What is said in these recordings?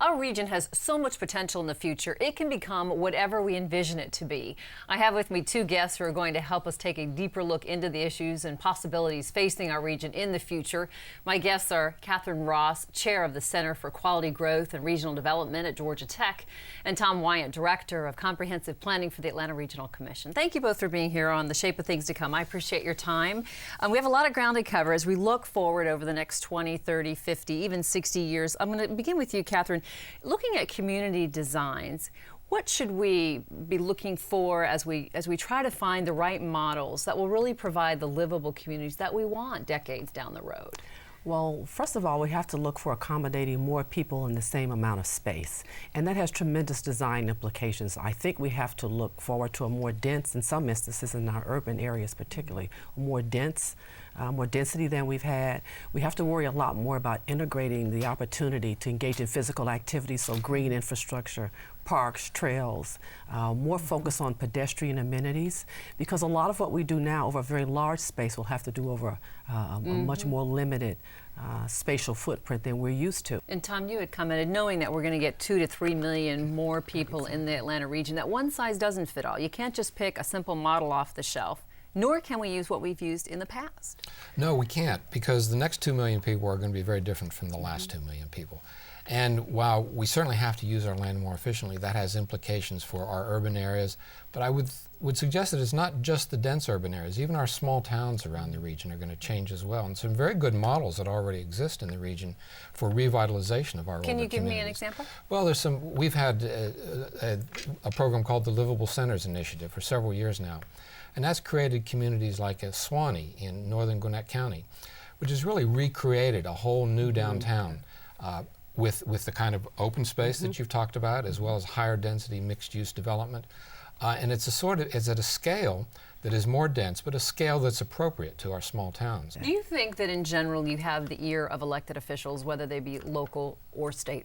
Our region has so much potential in the future. It can become whatever we envision it to be. I have with me two guests who are going to help us take a deeper look into the issues and possibilities facing our region in the future. My guests are Catherine Ross, Chair of the Center for Quality Growth and Regional Development at Georgia Tech, and Tom Wyatt, Director of Comprehensive Planning for the Atlanta Regional Commission. Thank you both for being here on The Shape of Things to Come. I appreciate your time. We have a lot of ground to cover as we look forward over the next 20, 30, 50, even 60 years. I'm going to begin with you, Catherine. Looking at community designs, what should we be looking for as we try to find the right models that will really provide the livable communities that we want decades down the road? Well, first of all, we have to look for accommodating more people in the same amount of space. And that has tremendous design implications. I think we have to look forward to a more dense, in some instances in our urban areas particularly, more density than we've had. We have to worry a lot more about integrating the opportunity to engage in physical activities, so green infrastructure, parks, trails, more focus on pedestrian amenities, because a lot of what we do now over a very large space we'll have to do over a much more limited spatial footprint than we're used to. And Tom, you had commented, knowing that we're going to get 2 to 3 million more people in the Atlanta region, that one size doesn't fit all. You can't just pick a simple model off the shelf, nor can we use what we've used in the past. No, we can't, because the next 2 million people are going to be very different from the last 2 million people. And while we certainly have to use our land more efficiently, that has implications for our urban areas. But I would suggest that it's not just the dense urban areas. Even our small towns around the region are going to change as well. And some very good models that already exist in the region for revitalization of our urban communities. Can you give me an example? Well, there's some. We've had a program called the Livable Centers Initiative for several years now. And that's created communities like Suwanee in northern Gwinnett County, which has really recreated a whole new downtown. With the kind of open space that you've talked about, as well as higher density mixed-use development. And it's at a scale that is more dense, but a scale that's appropriate to our small towns. Do you think that in general you have the ear of elected officials, whether they be local or state?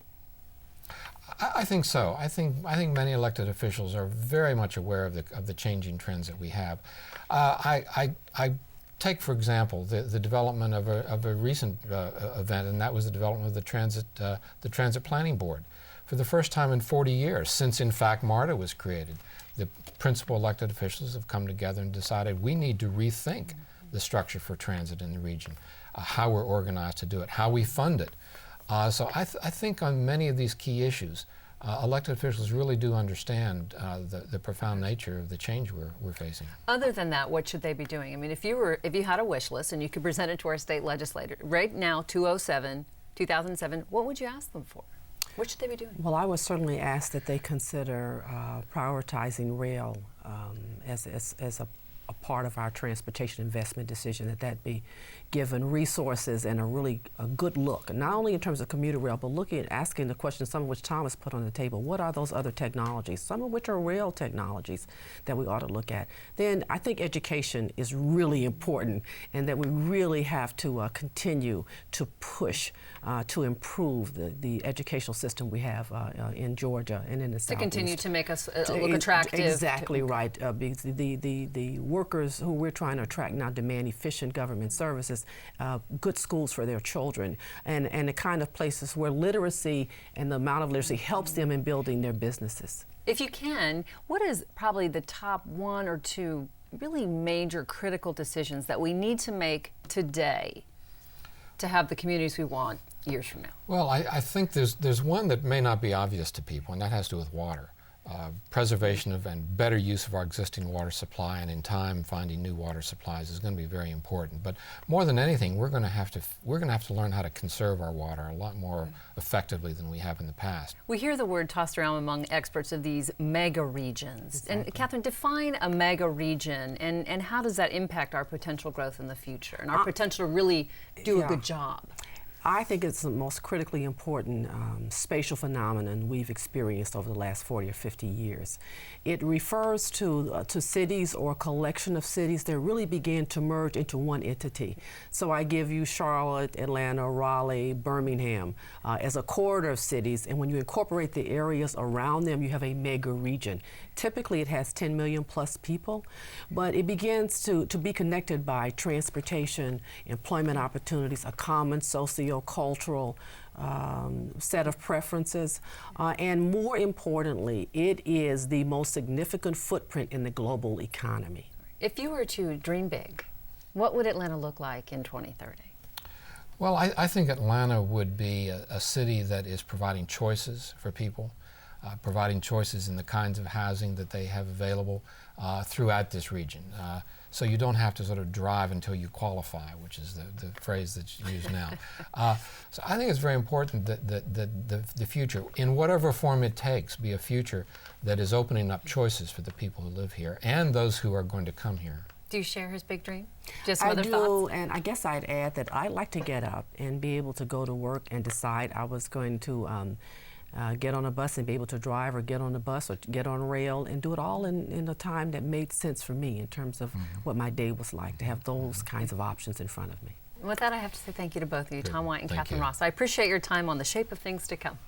I think so. I think many elected officials are very much aware of the changing trends that we have. I take, for example, the development of a recent event, and that was the development of the Transit Planning Board. For the first time in 40 years, since in fact MARTA was created, the principal elected officials have come together and decided we need to rethink the structure for transit in the region, how we're organized to do it, how we fund it. So I think on many of these key issues, elected officials really do understand the profound nature of the change we're facing. Other than that, what should they be doing? I mean, if you had a wish list and you could present it to our state legislator right now, 2007, what would you ask them for? What should they be doing? Well, I would certainly ask that they consider prioritizing rail as a part of our transportation investment decision, that be given resources and a good look, not only in terms of commuter rail, but asking the question, some of which Tom has put on the table, what are those other technologies, some of which are rail technologies that we ought to look at. Then I think education is really important, and that we really have to continue to push to improve the educational system we have in Georgia and in the Southeast. To continue to make us look attractive. Exactly right. Because the workers who we're trying to attract now demand efficient government services, good schools for their children, and the kind of places where literacy and the amount of literacy helps them in building their businesses. If you can, what is probably the top 1 or 2 really major critical decisions that we need to make today to have the communities we want years from now? Well, I think there's one that may not be obvious to people, and that has to do with water. Preservation of and better use of our existing water supply, and in time finding new water supplies is going to be very important. But more than anything, we're going to have to learn how to conserve our water a lot more effectively than we have in the past. We hear the word tossed around among experts of these mega regions. Exactly. And Catherine, define a mega region, and how does that impact our potential growth in the future and our potential to really do a good job? I think it's the most critically important spatial phenomenon we've experienced over the last 40 or 50 years. It refers to cities or a collection of cities that really began to merge into one entity. So I give you Charlotte, Atlanta, Raleigh, Birmingham as a corridor of cities, and when you incorporate the areas around them, you have a mega region. Typically it has 10 million plus people, but it begins to be connected by transportation, employment opportunities, a common socio-cultural set of preferences, and more importantly, it is the most significant footprint in the global economy. If you were to dream big, what would Atlanta look like in 2030? Well, I think Atlanta would be a city that is providing choices for people, providing choices in the kinds of housing that they have available throughout this region. So you don't have to sort of drive until you qualify, which is the phrase that's used now. So I think it's very important that the future, in whatever form it takes, be a future that is opening up choices for the people who live here and those who are going to come here. Do you share his big dream? Just some I other do, thoughts? and I guess I'd add that I'd like to get up and be able to go to work and decide I was going to get on a bus and be able to drive, or get on a bus or get on rail, and do it all in a time that made sense for me in terms of what my day was like, to have those kinds of options in front of me. With that, I have to say thank you to both of you, Good. Tom White and Thank Catherine you. Ross. I appreciate your time on the shape of things to come.